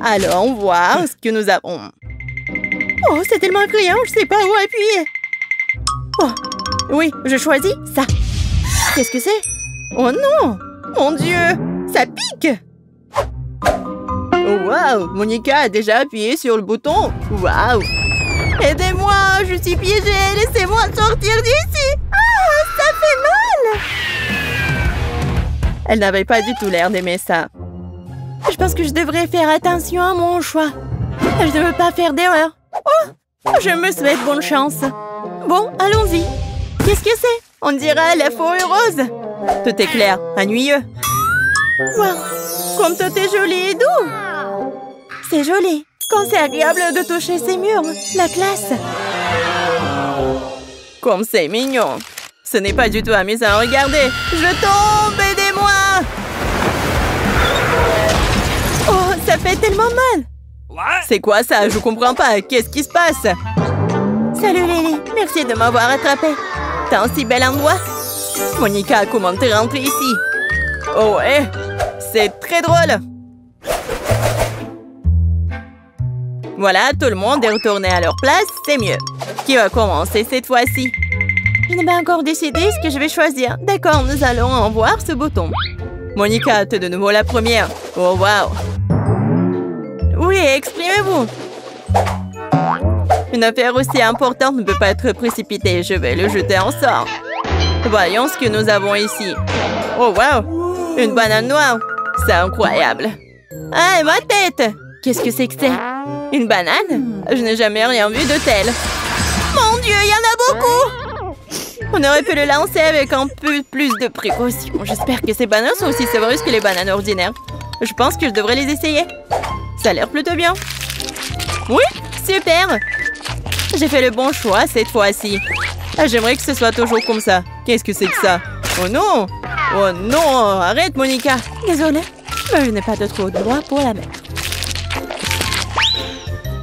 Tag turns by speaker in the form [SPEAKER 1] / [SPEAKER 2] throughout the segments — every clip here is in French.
[SPEAKER 1] Allons voir ce que nous avons. Oh, c'est tellement effrayant, je sais pas où appuyer. Oh, oui, je choisis ça. Qu'est-ce que c'est? Oh non! Mon Dieu! Ça pique! Oh, wow! Monica a déjà appuyé sur le bouton. Wow! Aidez-moi! Je suis piégée! Laissez-moi sortir d'ici! Ah! Ça fait mal! Elle n'avait pas du tout l'air d'aimer ça. Je pense que je devrais faire attention à mon choix. Je ne veux pas faire d'erreur. Oh! Je me souhaite bonne chance. Bon, allons-y. Qu'est-ce que c'est? On dirait la forêt rose. Tout est clair, ennuyeux. Wow! Comme tout est joli et doux. C'est joli. Quand c'est agréable de toucher ces murs. La classe. Comme c'est mignon. Ce n'est pas du tout amusant. Regardez. Je tombe. Aidez-moi. Oh, ça fait tellement mal. C'est quoi ça? Je comprends pas. Qu'est-ce qui se passe? Salut Lily. Merci de m'avoir attrapée. T'as un si bel endroit. Monica, comment t'es rentrée ici? Oh ouais. C'est très drôle. Voilà, tout le monde est retourné à leur place, c'est mieux. Qui va commencer cette fois-ci? Je n'ai pas encore décidé ce que je vais choisir. D'accord, nous allons en voir ce bouton. Monica, t'es de nouveau la première. Oh, wow. Oui, exprimez-vous. Une affaire aussi importante ne peut pas être précipitée. Je vais le jeter en sort. Voyons ce que nous avons ici. Oh, wow. Une banane noire. C'est incroyable. Ah, ma tête! Qu'est-ce que c'est que c'est? Une banane? Je n'ai jamais rien vu de tel. Mon Dieu, il y en a beaucoup! On aurait pu le lancer avec un peu plus de précaution. J'espère que ces bananes sont aussi savreuses que les bananes ordinaires. Je pense que je devrais les essayer. Ça a l'air plutôt bien. Oui, super! J'ai fait le bon choix cette fois-ci. J'aimerais que ce soit toujours comme ça. Qu'est-ce que c'est que ça? Oh non! Oh non! Arrête, Monica! Désolée, mais je n'ai pas de trop de droit pour la mettre.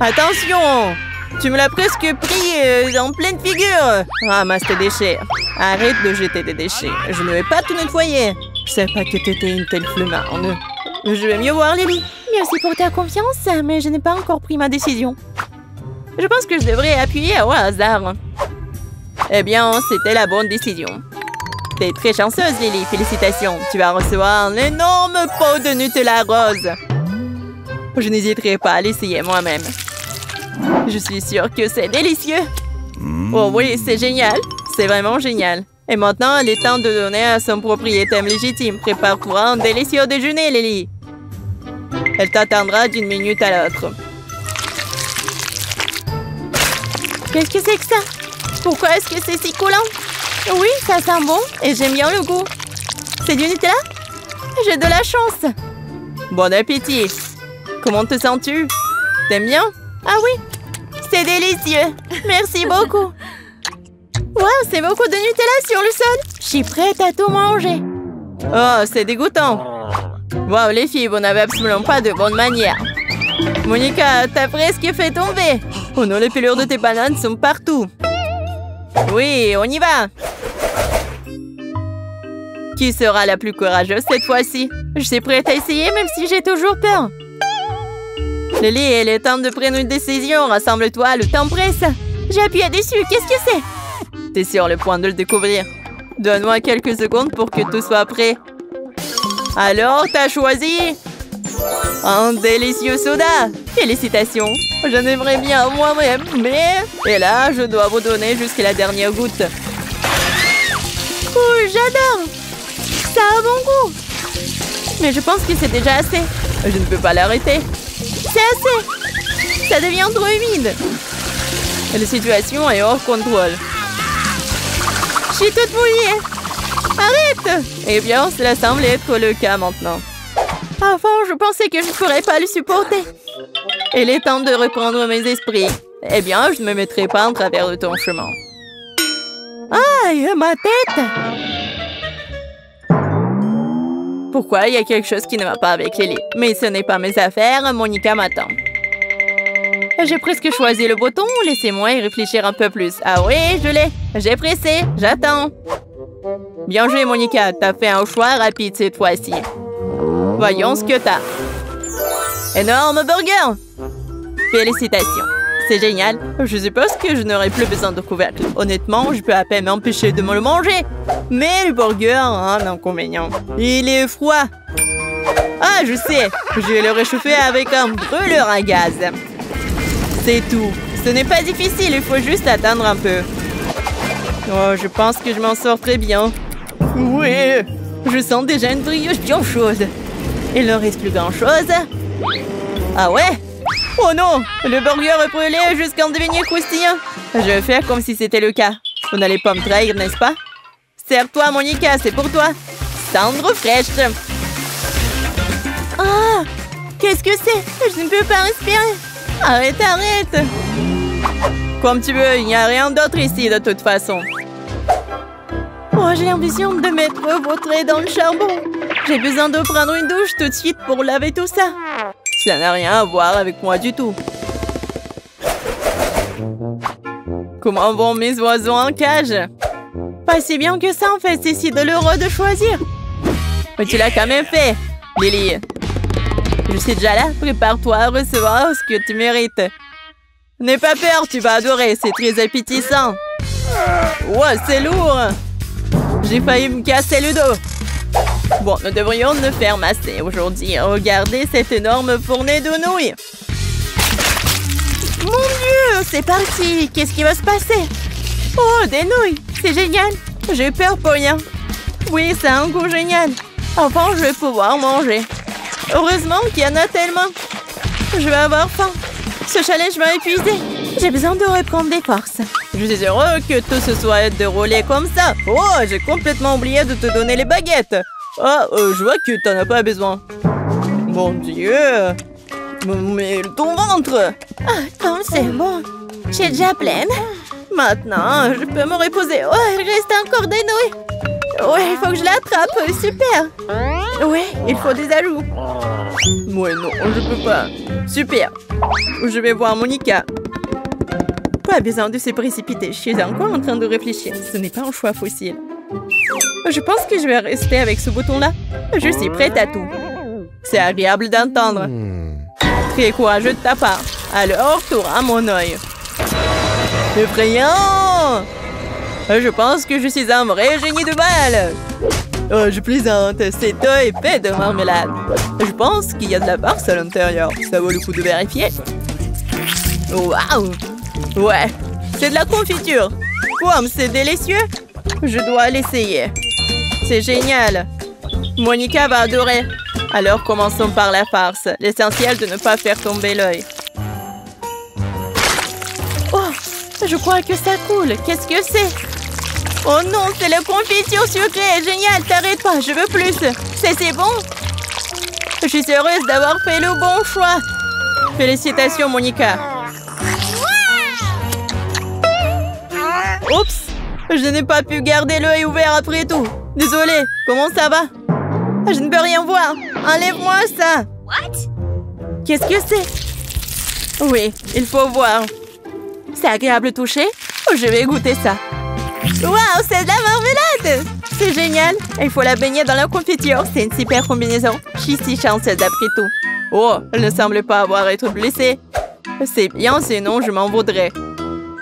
[SPEAKER 1] Attention! Tu me l'as presque pris en pleine figure! Ramasse tes déchets. Arrête de jeter des déchets. Je ne vais pas tout nettoyer. Je sais pas que t'étais une telle flemmarde. Je vais mieux voir, Lily. Merci pour ta confiance, mais je n'ai pas encore pris ma décision. Je pense que je devrais appuyer au hasard. Eh bien, c'était la bonne décision. T'es très chanceuse, Lily. Félicitations. Tu vas recevoir un énorme pot de Nutella rose. Je n'hésiterai pas à l'essayer moi-même. Je suis sûre que c'est délicieux. Oh oui, c'est génial. C'est vraiment génial. Et maintenant, il est temps de donner à son propriétaire légitime. Prépare-toi un délicieux déjeuner, Lily. Elle t'attendra d'une minute à l'autre. Qu'est-ce que c'est que ça? Pourquoi est-ce que c'est si collant? Oui, ça sent bon et j'aime bien le goût. C'est du Nutella? J'ai de la chance. Bon appétit. Comment te sens-tu? T'aimes bien? Ah oui, c'est délicieux. Merci beaucoup. Wow, c'est beaucoup de Nutella sur le sol. Je suis prête à tout manger. Oh, c'est dégoûtant. Wow, les filles, vous n'avez absolument pas de bonne manière. Monica, t'as presque fait tomber. Oh non, les pelures de tes bananes sont partout. Oui, on y va. Qui sera la plus courageuse cette fois-ci? Je suis prête à essayer même si j'ai toujours peur. Lily, il est temps de prendre une décision. Rassemble-toi, le temps presse. J'ai appuyé dessus. Qu'est-ce que c'est? T'es sur le point de le découvrir. Donne-moi quelques secondes pour que tout soit prêt. Alors, t'as choisi un délicieux soda. Félicitations. J'en aimerais bien moi-même, mais... Et là, je dois vous donner jusqu'à la dernière goutte. Oh, j'adore. Ça a bon goût. Mais je pense que c'est déjà assez. Je ne peux pas l'arrêter. C'est assez. Ça devient trop humide. La situation est hors contrôle. Je suis toute mouillée. Arrête. Eh bien, cela semble être le cas maintenant. Avant, je pensais que je ne pourrais pas le supporter. Il est temps de reprendre mes esprits. Eh bien, je ne me mettrai pas en travers de ton chemin. Aïe, ma tête! Pourquoi il y a quelque chose qui ne va pas avec Lily? Mais ce n'est pas mes affaires, Monica m'attend. J'ai presque choisi le bouton, laissez-moi y réfléchir un peu plus. Ah oui, je l'ai. J'ai pressé, j'attends. Bien joué, Monica, t'as fait un choix rapide cette fois-ci. Voyons ce que t'as. Énorme burger! Félicitations! C'est génial! Je suppose que je n'aurai plus besoin de couvercle. Honnêtement, je peux à peine m'empêcher de me le manger. Mais le burger a un inconvénient. Il est froid. Ah, je sais! Je vais le réchauffer avec un brûleur à gaz. C'est tout. Ce n'est pas difficile, il faut juste attendre un peu. Oh, je pense que je m'en sors très bien. Oui! Je sens déjà une brioche bien chaude. Il ne reste plus grand-chose. Ah ouais? Oh non! Le burger est brûlé jusqu'à en devenir croustillant. Je vais faire comme si c'était le cas. Vous n'allez pas me trahir, n'est-ce pas? Serre-toi, Monica, c'est pour toi. Cendre fraîche. Ah! Qu'est-ce que c'est? Je ne peux pas respirer. Arrête, arrête. Comme tu veux, il n'y a rien d'autre ici de toute façon. Oh, j'ai l'ambition de mettre votre trait dans le charbon. J'ai besoin de prendre une douche tout de suite pour laver tout ça. Ça n'a rien à voir avec moi du tout. Comment vont mes oiseaux en cage? Pas si bien que ça en fait, c'est si douloureux de choisir. Mais tu l'as quand même fait, Lily. Je suis déjà là, prépare-toi à recevoir ce que tu mérites. N'aie pas peur, tu vas adorer, c'est très appétissant. Wow, c'est lourd. J'ai failli me casser le dos. Bon, nous devrions nous faire masser aujourd'hui. Regardez cette énorme fournée de nouilles. Mon Dieu, c'est parti. Qu'est-ce qui va se passer? Oh, des nouilles. C'est génial. J'ai peur pour rien. Oui, ça a un goût génial. Enfin, je vais pouvoir manger. Heureusement qu'il y en a tellement. Je vais avoir faim. Ce challenge m'a épuisé. J'ai besoin de reprendre des forces. Je suis heureux que tout se soit déroulé comme ça. Oh, j'ai complètement oublié de te donner les baguettes. Ah, je vois que t'en as pas besoin. Mon Dieu. Mais ton ventre. Ah, comme c'est bon. J'ai déjà pleine. Maintenant, je peux me reposer. Oh, il reste encore des nouilles. Ouais, il faut que je l'attrape. Super. Ouais, il faut des ajouts. Ouais, non, je peux pas. Super. Je vais voir Monica. Pas besoin de se précipiter. Je suis encore en train de réfléchir. Ce n'est pas un choix facile. Je pense que je vais rester avec ce bouton-là. Je suis prête à tout. C'est agréable d'entendre. Très courageux de ta part. Alors, tour à mon œil. Effrayant! Je pense que je suis un vrai génie de balle. Oh, je plaisante. Cet œil est fait de marmelade. Je pense qu'il y a de la farce à l'intérieur. Ça vaut le coup de vérifier. Waouh! Ouais, c'est de la confiture. Comme c'est délicieux. Je dois l'essayer. C'est génial. Monica va adorer. Alors commençons par la farce. L'essentiel de ne pas faire tomber l'œil. Oh, je crois que ça coule. Qu'est-ce que c'est? Oh non, c'est la confiture sucrée. Génial, t'arrêtes pas, je veux plus. C'est bon. Je suis heureuse d'avoir fait le bon choix. Félicitations, Monica. Oups, je n'ai pas pu garder l'œil ouvert après tout. Désolée, comment ça va? Je ne peux rien voir. Enlève-moi ça. Qu'est-ce que c'est? Oui, il faut voir. C'est agréable de toucher? Je vais goûter ça. Waouh, c'est de la marmelade! C'est génial. Il faut la baigner dans la confiture. C'est une super combinaison. Je suis si chanceuse après tout. Oh, elle ne semble pas avoir été blessée. C'est bien, sinon je m'en voudrais.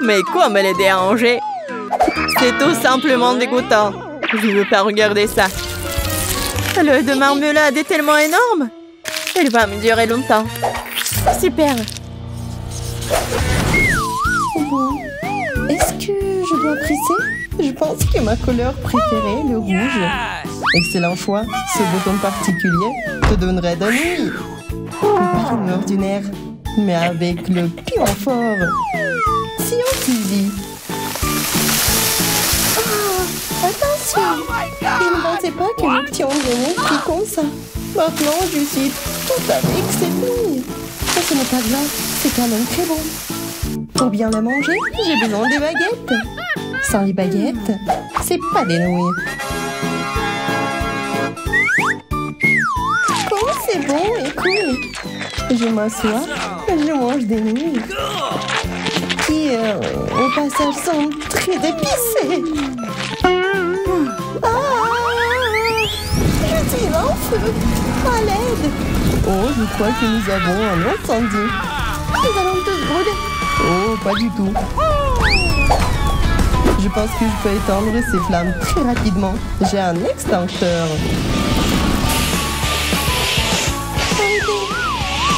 [SPEAKER 1] Mais comme elle est dérangée, c'est tout simplement dégoûtant. Je ne veux pas regarder ça. L'œil de marmelade est tellement énorme. Il va me durer longtemps. Super.
[SPEAKER 2] Bon. Est-ce que je dois presser? Je pense que ma couleur préférée, le rouge. Excellent choix. Ce bouton particulier te donnerait de nuit. Pas une ordinaire, mais avec le pion fort. Scientifique. Oh, attention! Je ne pensais pas que nous étions vraiment pris comme ça. Maintenant, je suis tout avec cette nouille. Mais ce n'est pas grave, c'est quand même très bon. Pour bien la manger, j'ai besoin des baguettes. Sans les baguettes, c'est pas des nouilles. Comme c'est bon et cool. Je m'assois, je mange des nouilles. Qui, au passage, sont très épicées. Ah, je il va en feu. À l'aide. Oh, je crois que nous avons un incendie. Nous allons tous brûler. Oh, pas du tout. Je pense que je peux éteindre ces flammes très rapidement. J'ai un extincteur. Arrêtez.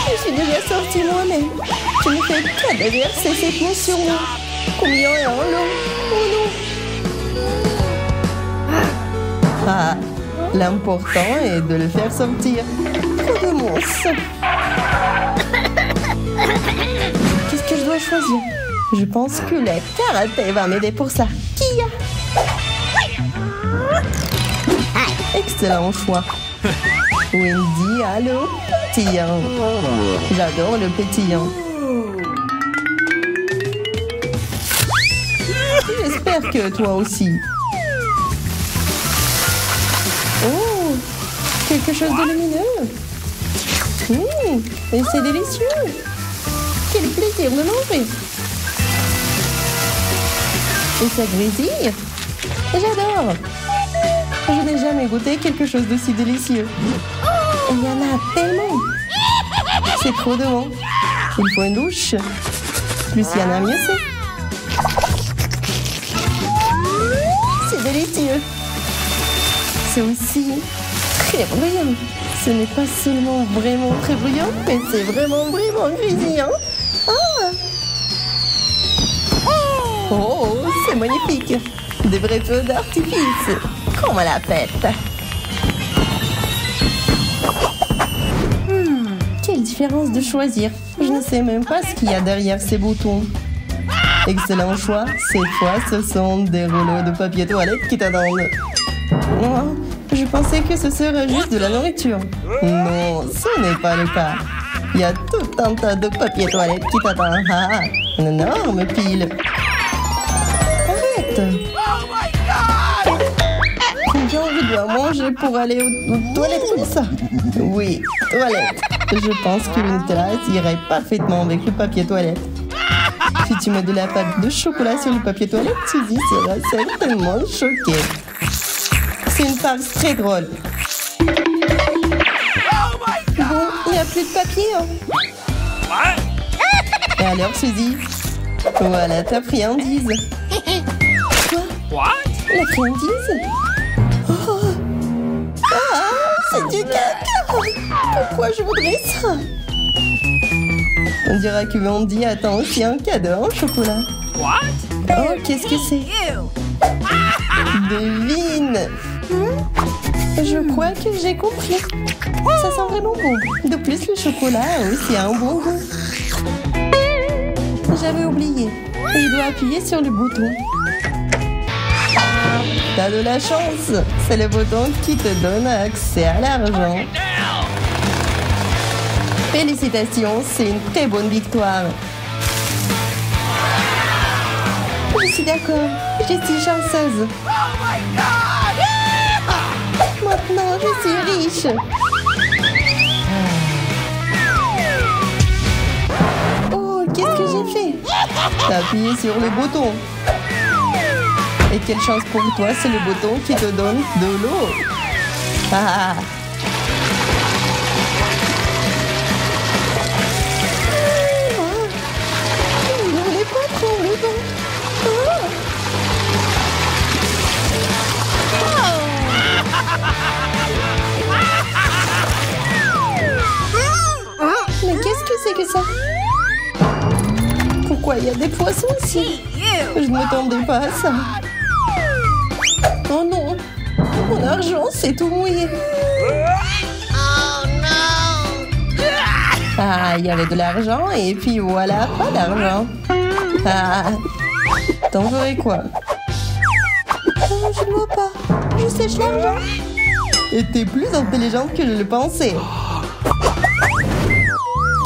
[SPEAKER 2] Je suis déjà sortie moi-même. Je ne fais qu'à déverser cette eau sur moi. Combien est en l'eau? Oh non. Ah, l'important est de le faire sortir. Trop de mousse. Qu'est-ce que je dois choisir? Je pense que le karaté va m'aider pour ça. Kia! Excellent choix. Wendy, allô? Pétillant. J'adore le pétillant. J'espère que toi aussi. Oh! Quelque chose de lumineux. Et c'est délicieux. Quel plaisir de manger. Et ça grésille. J'adore. Je n'ai jamais goûté quelque chose d'aussi délicieux. Il y en a tellement. C'est trop de bon. Il faut une douche. Plus il y en a, mieux c'est. C'est délicieux. C'est aussi très bruyant. Ce n'est pas seulement vraiment très bruyant, mais c'est vraiment grésillant. Ah! Oh, c'est magnifique. Des vrais feux d'artifice. Comme à la fête. Quelle différence de choisir. Je ne sais même pas ce qu'il y a derrière ces boutons. Excellent choix. Cette fois, ce sont des rouleaux de papier toilette qui t'attendent. Oh, je pensais que ce serait juste de la nourriture. Non, ce n'est pas le cas. Il y a tout un tas de papier toilette qui t'attend. Ah, une énorme pile. Arrête. Combien je dois manger pour aller aux toilettes comme ça? Oui, toilette. Je pense que le Nutella irait parfaitement avec le papier toilette. Si tu mets de la pâte de chocolat sur le papier toilette, Suzy sera certainement choquée. C'est une farce très drôle. Bon, il n'y a plus de papier. Hein. Et alors, Suzy? Voilà ta friandise. Quoi? La friandise? Oh. Ah, c'est du caca. Pourquoi je voudrais ça? On dirait que Wendy attend aussi un cadeau en chocolat. Oh, qu'est-ce que c'est? Devine. Je crois que j'ai compris. Ça sent vraiment bon. De plus, le chocolat a aussi un bon goût. J'avais oublié. Je dois appuyer sur le bouton. T'as de la chance. C'est le bouton qui te donne accès à l'argent. Félicitations, c'est une très bonne victoire. Je suis d'accord. Je suis chanceuse. Maintenant, je suis riche. Oh, qu'est-ce que j'ai fait? T'as appuyé sur le bouton. Et quelle chance pour toi, c'est le bouton qui te donne de l'eau. Ah. Je ne voulais pas prendre le bain. Mais qu'est-ce que c'est que ça? Pourquoi il y a des poissons ici? Je ne m'attendais pas à ça. Oh non! Mon argent s'est tout mouillé. Ah, il y avait de l'argent et puis voilà, pas d'argent. Ah, t'en ferais quoi? Oh, je ne vois pas. Je sèche l'argent. Et t'es plus intelligente que je le pensais.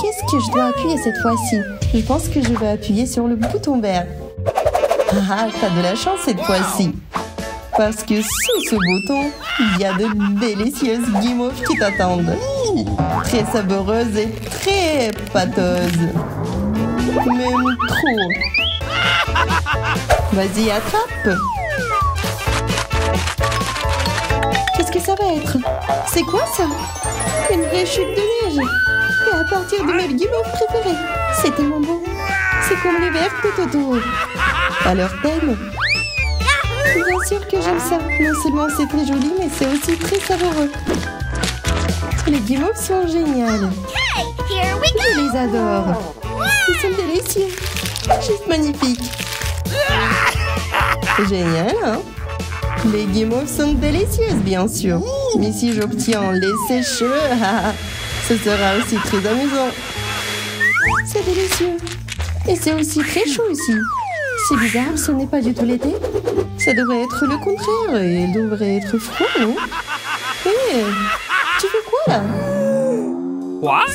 [SPEAKER 2] Qu'est-ce que je dois appuyer cette fois-ci? Je pense que je vais appuyer sur le bouton vert. Ah, t'as de la chance cette fois-ci. Parce que sous ce bouton, il y a de délicieuses guimauves qui t'attendent. Très savoreuses et très pâteuses. Même trop. Vas-y, attrape. Qu'est-ce que ça va être? C'est quoi ça? Une vraie chute de neige. Et à partir de mes guimauves préférés. C'est tellement beau. C'est comme les verres de Toto. Alors t'aimes? Bien sûr que j'aime ça. Non seulement c'est très joli, mais c'est aussi très savoureux. Les guimauves sont géniales. Je les adore. Ils sont délicieux. Juste magnifiques. Génial, hein? Les guimauves sont délicieuses, bien sûr. Mais si j'obtiens les sèche-cheveux, ce sera aussi très amusant. C'est délicieux. Et c'est aussi très chaud ici. C'est bizarre, ce n'est pas du tout l'été. Ça devrait être le contraire. Et il devrait être froid, non? Hé, tu fais quoi là?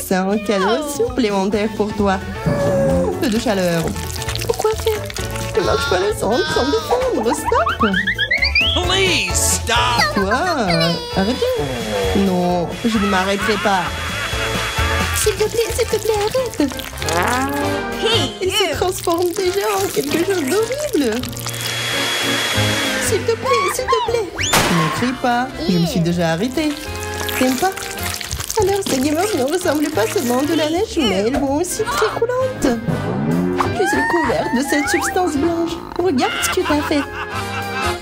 [SPEAKER 2] C'est un cadeau supplémentaire pour toi. Un peu de chaleur. Pourquoi faire? Ne marche pas le sang en train de fondre. Stop!
[SPEAKER 3] Please stop!
[SPEAKER 2] Quoi? Arrêtez! Non, je ne m'arrêterai pas. S'il te plaît, arrête! Il se transforme déjà en quelque chose d'horrible. S'il te plaît! Ne crie pas, je me suis déjà arrêtée. T'aimes pas? Alors ces guimauves ne ressemblent pas seulement de la neige, mais elles vont aussi très coulantes. Je suis couverte de cette substance blanche. Regarde ce que t'as fait.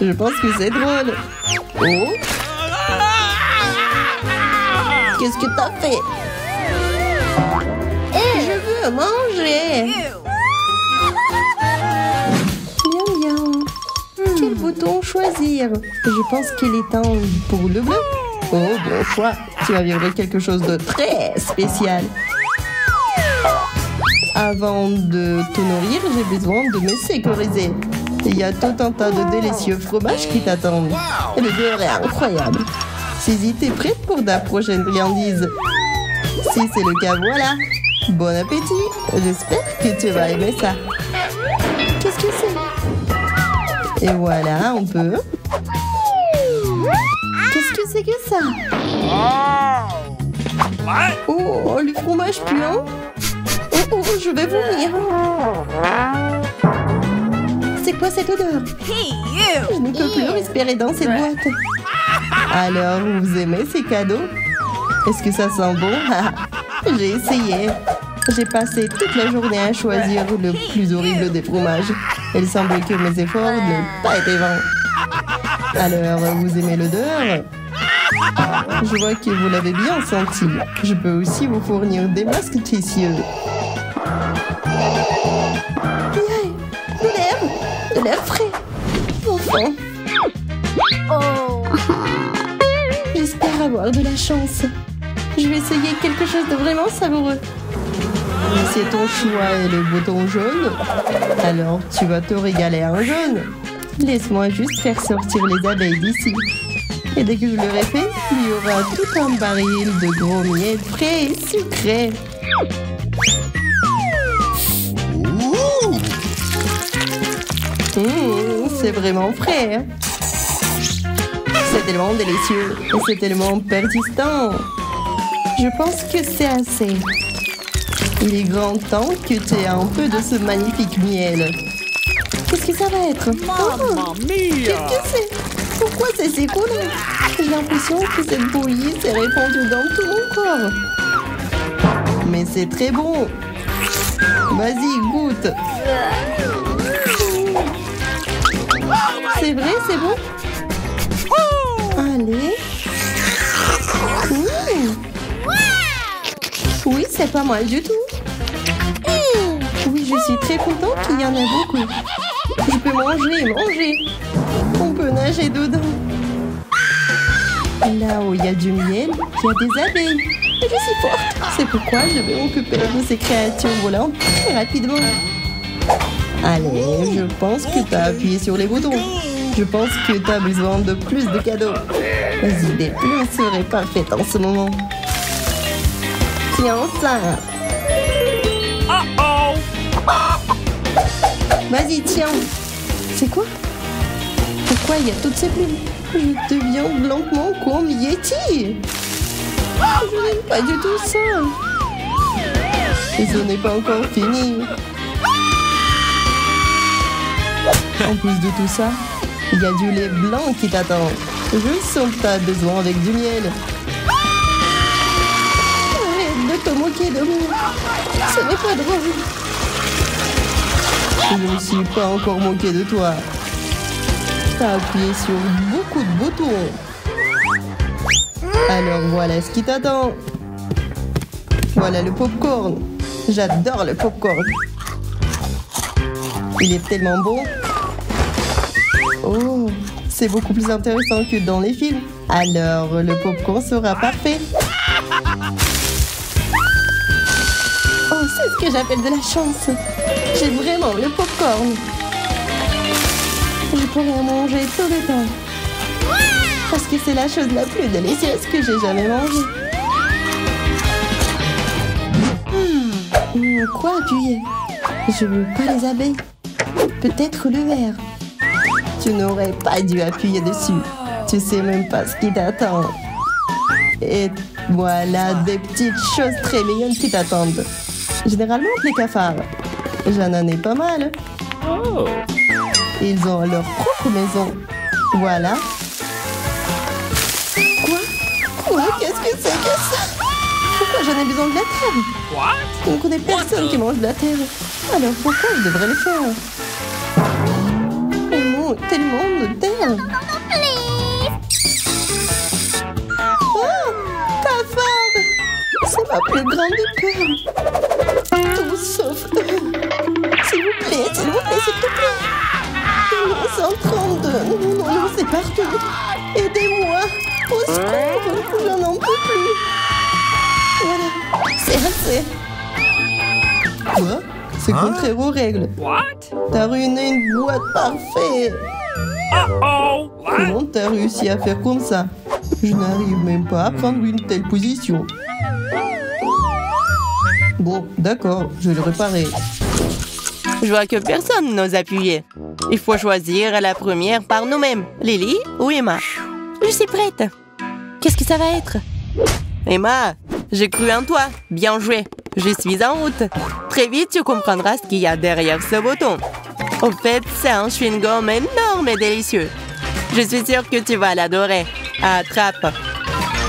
[SPEAKER 2] Je pense que c'est drôle. Oh! Qu'est-ce que t'as fait? Je veux manger. Miam miam. Quel bouton choisir? Je pense qu'il est temps pour le bleu. Oh, bon choix. Tu vas vivre quelque chose de très spécial. Avant de te nourrir, j'ai besoin de me sécuriser. Il y a tout un tas de délicieux fromages qui t'attendent. Et le beurre est incroyable. Saisis, t'es prête pour ta prochaine friandise? Si c'est le cas, voilà. Bon appétit. J'espère que tu vas aimer ça. Qu'est-ce que c'est? Et voilà, on peut. Qu'est-ce que c'est que ça? Oh, le fromage puant. Oh, je vais vomir. C'est quoi cette odeur? Je ne peux plus respirer dans cette boîte. Alors, vous aimez ces cadeaux? Est-ce que ça sent bon? J'ai essayé. J'ai passé toute la journée à choisir le plus horrible des fromages. Il semble que mes efforts n'ont pas été vains. Alors, vous aimez l'odeur? Je vois que vous l'avez bien senti. Je peux aussi vous fournir des masques précieux. Yay! De l'air frais. Enfin. J'espère avoir de la chance. Je vais essayer quelque chose de vraiment savoureux. C'est ton choix et le bouton jaune. Alors, tu vas te régaler en jaune. Laisse-moi juste faire sortir les abeilles d'ici. Et dès que je l'aurai fait, il y aura tout un baril de gros miettes frais et sucrés. C'est vraiment frais. Hein? C'est tellement délicieux et c'est tellement persistant. Je pense que c'est assez. Il est grand temps que tu aies un peu de ce magnifique miel. Qu'est-ce que ça va être? Oh, qu'est-ce que c'est? Pourquoi c'est si collant? J'ai l'impression que cette bouillie s'est répandue dans tout mon corps. Mais c'est très bon. Vas-y, goûte. C'est vrai, c'est bon? Allez. Oui, c'est pas mal du tout. Oui, je suis très contente qu'il y en a beaucoup. Je peux manger et manger. On peut nager dedans. Là où il y a du miel, il y a des abeilles. Et je suis forte. C'est pourquoi je vais m'occuper de ces créatures volantes très rapidement. Allez, je pense que tu as appuyé sur les boutons. Je pense que tu as besoin de plus de cadeaux. Vas-y, des plumes seraient parfaites en ce moment. Tiens ça. Vas-y, tiens. C'est quoi? Pourquoi il y a toutes ces plumes? Je deviens lentement comme Yeti. Je n'aime pas du tout ça. Et ce n'est pas encore fini. En plus de tout ça, il y a du lait blanc qui t'attend. Je sens que t'as besoin avec du miel. Arrête de te moquer de moi. Ce n'est pas drôle. Je ne suis pas encore moqué de toi. T'as appuyé sur beaucoup de boutons. Alors voilà ce qui t'attend. Voilà le popcorn. J'adore le popcorn. Il est tellement bon. Oh, c'est beaucoup plus intéressant que dans les films. Alors le popcorn sera parfait. Oh, c'est ce que j'appelle de la chance. J'ai vraiment le popcorn. Je pourrais en manger tout le temps. Parce que c'est la chose la plus délicieuse que j'ai jamais mangée. Quoi appuyer? Je veux pas les abeilles. Peut-être le verre. Tu n'aurais pas dû appuyer dessus. Tu sais même pas ce qui t'attend. Et voilà des petites choses très mignonnes qui t'attendent. Généralement, les cafards. J'en ai pas mal.
[SPEAKER 3] Oh.
[SPEAKER 2] Ils ont leur propre maison. Voilà. Quoi? Qu'est-ce que c'est que ça? Pourquoi j'en ai besoin de la terre?
[SPEAKER 3] What?
[SPEAKER 2] Je ne connais personne qui mange de la terre. Alors pourquoi je devrais le faire? Oh non, tellement de terre. Oh, cafard! C'est ma plus grande peur. Tout sauf eux. S'il vous plaît, s'il te plaît. Non, c'est en train de... Non, c'est partout. Aidez-moi. Au secours, j'en en peux plus. Voilà, c'est assez. Quoi? C'est contraire aux règles.
[SPEAKER 3] What?
[SPEAKER 2] T'as ruiné une boîte parfaite.
[SPEAKER 3] Uh-oh. What?
[SPEAKER 2] Comment t'as réussi à faire comme ça? Je n'arrive même pas à prendre une telle position. Bon, d'accord, je vais le réparer.
[SPEAKER 1] Je vois que personne n'ose appuyer. Il faut choisir la première par nous-mêmes. Lily ou Emma? Je suis prête. Qu'est-ce que ça va être? Emma, j'ai cru en toi. Bien joué. Je suis en route. Très vite, tu comprendras ce qu'il y a derrière ce bouton. Au fait, c'est un chewing-gum énorme et délicieux. Je suis sûre que tu vas l'adorer. Attrape.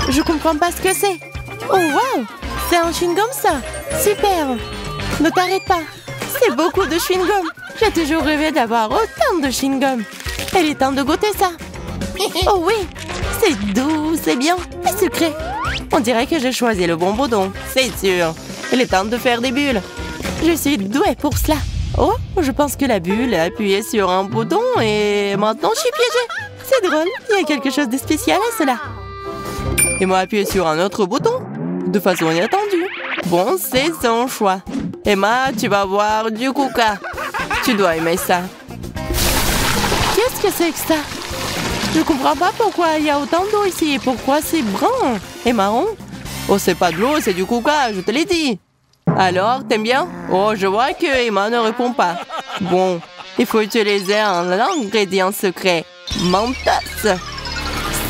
[SPEAKER 1] Je comprends pas ce que c'est. Oh, wow! C'est un chewing-gum, ça. Super. Ne t'arrête pas. C'est beaucoup de chewing-gum. J'ai toujours rêvé d'avoir autant de chewing-gum. Il est temps de goûter ça. Oh oui, c'est doux, c'est bien, et sucré. On dirait que j'ai choisi le bon bouton, c'est sûr. Il est temps de faire des bulles. Je suis douée pour cela. Oh, je pense que la bulle a appuyé sur un bouton et maintenant je suis piégée. C'est drôle, il y a quelque chose de spécial à cela. Et moi appuyer sur un autre bouton, de façon inattendue. Bon, c'est son choix. Emma, tu vas voir du coca. Tu dois aimer ça. Qu'est-ce que c'est que ça? Je comprends pas pourquoi il y a autant d'eau ici et pourquoi c'est brun et marron. Oh, c'est pas de l'eau, c'est du coca, je te l'ai dit. Alors, t'aimes bien? Oh, je vois que Emma ne répond pas. Bon, il faut utiliser un ingrédient secret. Mentos.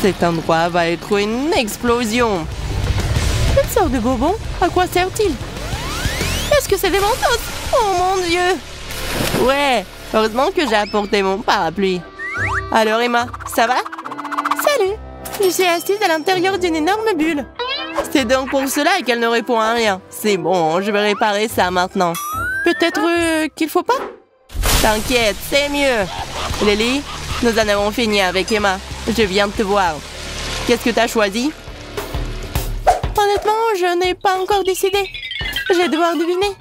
[SPEAKER 1] Cet endroit va être une explosion. Une sorte de bonbon? À quoi sert-il? Est-ce que c'est des Mentos? Oh mon Dieu! Ouais, heureusement que j'ai apporté mon parapluie. Alors Emma, ça va? Salut! Je suis assise à l'intérieur d'une énorme bulle. C'est donc pour cela qu'elle ne répond à rien. C'est bon, je vais réparer ça maintenant. Peut-être qu'il faut pas? T'inquiète, c'est mieux. Lily, nous en avons fini avec Emma. Je viens de te voir. Qu'est-ce que t'as choisi? Honnêtement, je n'ai pas encore décidé. Je vais devoir deviner.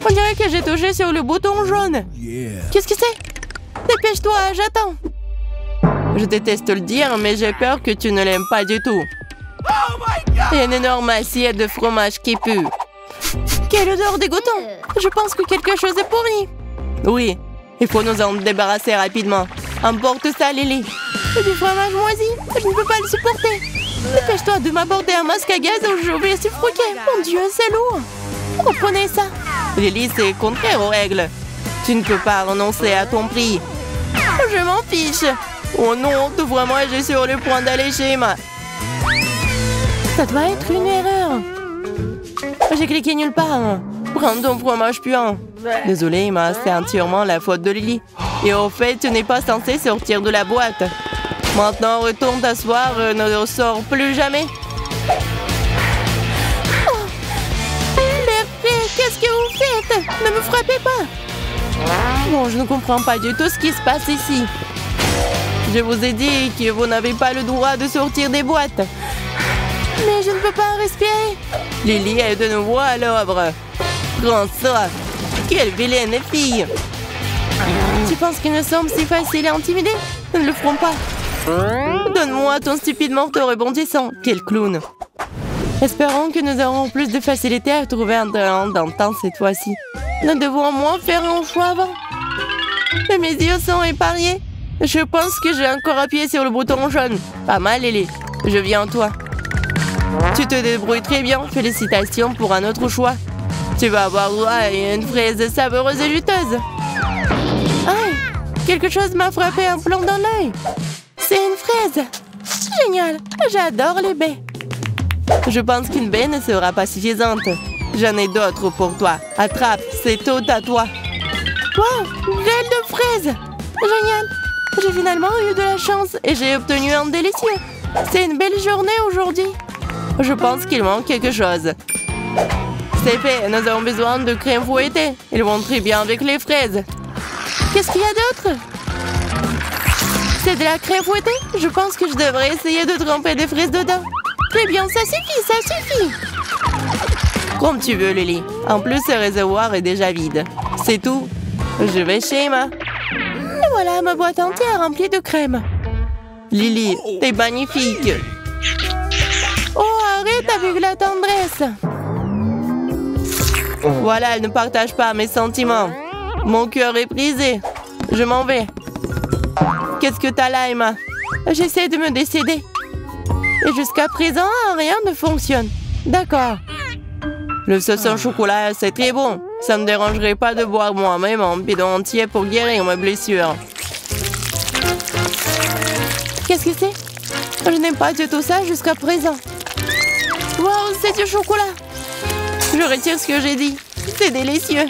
[SPEAKER 1] On dirait que j'ai touché sur le bouton jaune. Qu'est-ce que c'est? Dépêche-toi, j'attends. Je déteste le dire, mais j'ai peur que tu ne l'aimes pas du tout. Il y a une énorme assiette de fromage qui pue. Quelle odeur dégoûtante! Je pense que quelque chose est pourri. Oui, il faut nous en débarrasser rapidement. Emporte ça, Lily. C'est du fromage moisi. Je ne peux pas le supporter. Dépêche-toi de m'apporter un masque à gaz ou je vais suffoquer. Mon Dieu, c'est lourd. Reprenez ça. Lily, c'est contraire aux règles. Tu ne peux pas renoncer à ton prix. Je m'en fiche. Oh non, vraiment, j'ai sur le point d'aller chez Emma. Ça doit être une erreur. J'ai cliqué nulle part. Prends ton fromage puant. Désolée, Emma, c'est entièrement la faute de Lily. Et au fait, tu n'es pas censée sortir de la boîte. Maintenant, retourne t'asseoir, ne ressors plus jamais. Oh. Merde, qu'est-ce que vous faites? Ne me frappez pas. Bon, je ne comprends pas du tout ce qui se passe ici. Je vous ai dit que vous n'avez pas le droit de sortir des boîtes. Mais je ne peux pas respirer. Lily est de nouveau à l'œuvre. Grand ça. Quelle vilaine fille. Tu penses qu'ils ne semblent si faciles à intimider? Nous ne le ferons pas. Donne-moi ton stupide marteau rebondissant. Quel clown. Espérons que nous aurons plus de facilité à trouver un talent d'antan cette fois-ci. Nous devons au moins faire un choix avant. Mais mes yeux sont épargnés. Je pense que j'ai encore appuyé sur le bouton jaune. Pas mal, Lily. Je viens à toi. Tu te débrouilles très bien. Félicitations pour un autre choix. Tu vas avoir droit à une fraise savoureuse et juteuse. Aïe! Quelque chose m'a frappé un plomb dans l'œil. C'est une fraise. Génial. J'adore les baies. Je pense qu'une baie ne sera pas suffisante. J'en ai d'autres pour toi. Attrape, c'est tout à toi. Wow, gel de fraises. Génial. J'ai finalement eu de la chance et j'ai obtenu un délicieux. C'est une belle journée aujourd'hui. Je pense qu'il manque quelque chose. C'est fait, nous avons besoin de crème fouettée. Ils vont très bien avec les fraises. Qu'est-ce qu'il y a d'autre? C'est de la crème fouettée? Je pense que je devrais essayer de tremper des fraises dedans. Très bien, ça suffit, ça suffit. Comme tu veux, Lily. En plus, ce réservoir est déjà vide. C'est tout. Je vais chez Emma. Et voilà ma boîte entière remplie de crème. Lily, t'es magnifique. Oh, arrête avec la tendresse. Voilà, elle ne partage pas mes sentiments. Mon cœur est brisé. Je m'en vais. Qu'est-ce que t'as là, Emma? J'essaie de me décider. Et jusqu'à présent, rien ne fonctionne. D'accord. Le sauce au chocolat, c'est très bon. Ça ne me dérangerait pas de boire moi-même un bidon entier pour guérir mes blessures. Qu'est-ce que c'est? Je n'aime pas du tout ça jusqu'à présent. Wow, c'est du chocolat. Je retire ce que j'ai dit. C'est délicieux.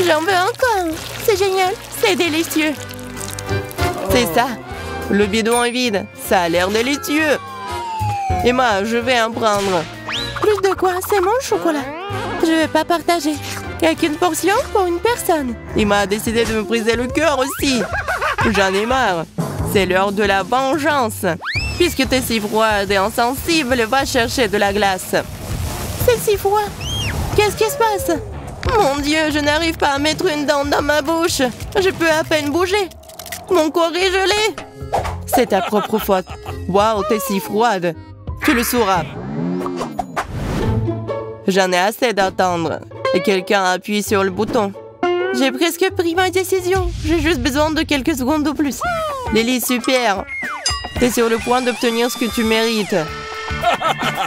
[SPEAKER 1] J'en veux encore. C'est génial. C'est délicieux. C'est ça. Le bidon est vide. Ça a l'air délicieux. Emma, je vais en prendre. Plus de quoi? C'est mon chocolat. Je ne vais pas partager. Il n'y a qu'une portion pour une personne. Emma a décidé de me briser le cœur aussi. J'en ai marre. C'est l'heure de la vengeance. Puisque t'es si froide et insensible, va chercher de la glace. C'est si froid. Qu'est-ce qui se passe? Mon Dieu, je n'arrive pas à mettre une dent dans ma bouche. Je peux à peine bouger. Mon corps est gelé. C'est ta propre faute. Waouh, t'es si froide. Tu le sauras. J'en ai assez d'attendre. Et quelqu'un appuie sur le bouton. J'ai presque pris ma décision. J'ai juste besoin de quelques secondes de plus. Lily, super. T'es sur le point d'obtenir ce que tu mérites.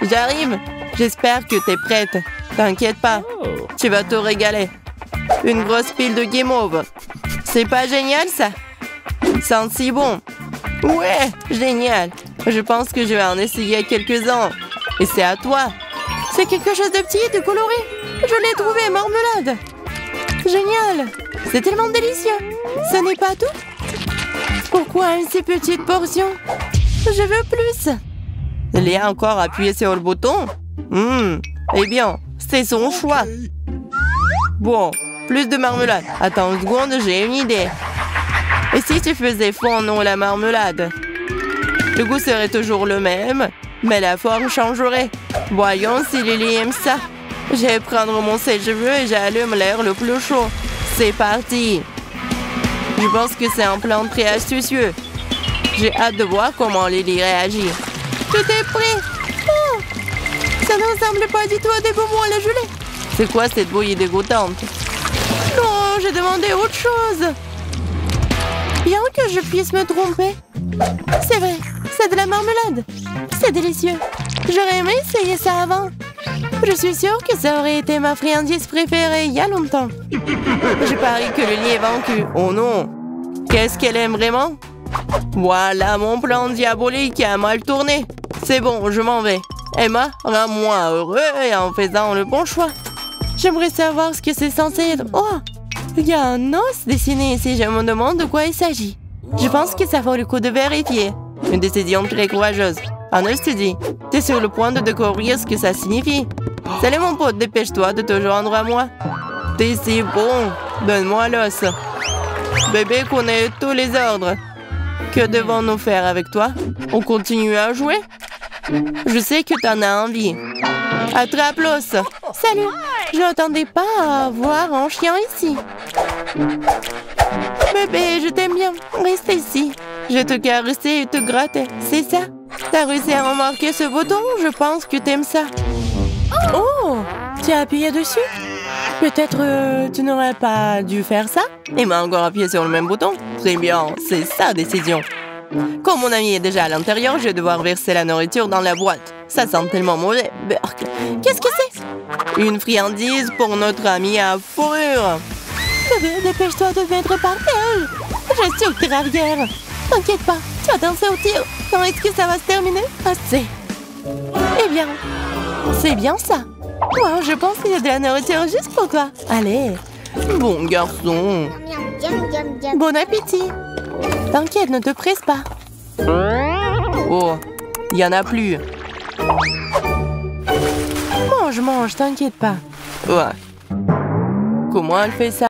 [SPEAKER 1] J'arrive. J'espère que t'es prête. T'inquiète pas. Tu vas te régaler. Une grosse pile de guimauve. C'est pas génial, ça? Sent si bon. Ouais, génial. Je pense que je vais en essayer quelques-uns. Et c'est à toi. C'est quelque chose de petit et de coloré. Je l'ai trouvé, marmelade. Génial. C'est tellement délicieux. Ce n'est pas tout? Pourquoi une si petite portion? Je veux plus. Léa a encore appuyé sur le bouton? Eh bien, c'est son choix. Bon, plus de marmelade. Attends une seconde, j'ai une idée. Et si tu faisais fondre la marmelade? Le goût serait toujours le même, mais la forme changerait. Voyons si Lily aime ça. Je vais prendre mon sèche-cheveux et j'allume l'air le plus chaud. C'est parti. Je pense que c'est un plan très astucieux. J'ai hâte de voir comment Lily réagit. Tout est prêt. Oh, ça ne ressemble pas du tout à des bonbons à la gelée. C'est quoi cette bouillie dégoûtante? Non, j'ai demandé autre chose. Bien que je puisse me tromper. C'est vrai, c'est de la marmelade. C'est délicieux. J'aurais aimé essayer ça avant. Je suis sûre que ça aurait été ma friandise préférée il y a longtemps. Je parie que Lily est vaincue. Oh non! Qu'est-ce qu'elle aime vraiment? Voilà mon plan diabolique a mal tourné. C'est bon, je m'en vais. Emma, rends-moi heureux en faisant le bon choix. J'aimerais savoir ce que c'est censé être. Oh! Il y a un os dessiné ici. Je me demande de quoi il s'agit. Je pense que ça vaut le coup de vérifier. Une décision très courageuse. Anastasie, t'es sur le point de découvrir ce que ça signifie. Salut mon pote, dépêche-toi de te joindre à moi. T'es si bon, donne-moi l'os. Bébé connaît tous les ordres. Que devons-nous faire avec toi? On continue à jouer? Je sais que t'en as envie. Attrape l'os. Salut, je n'attendais pas à voir un chien ici. Bébé, je t'aime bien. Reste ici. Je vais te caresser et te gratter. C'est ça? T'as réussi à remarquer ce bouton? Je pense que t'aimes ça. Oh! Tu as appuyé dessus? Peut-être tu n'aurais pas dû faire ça? Il m'a encore appuyé sur le même bouton. Très bien, c'est sa décision. Comme mon ami est déjà à l'intérieur, je vais devoir verser la nourriture dans la boîte. Ça sent tellement mauvais. Berk. Qu'est-ce que c'est? Une friandise pour notre ami à fourrure. Bébé, dépêche-toi de mettre par terre. Je suis au tir arrière. T'inquiète pas, tu vas danser au tir. Quand est-ce que ça va se terminer? Assez. Eh bien, c'est bien ça. Wow, je pense qu'il y a de la nourriture juste pour toi. Allez. Bon garçon. Bon appétit. T'inquiète, ne te presse pas. Oh, il n'y en a plus. Mange, t'inquiète pas. Ouais. Comment elle fait ça?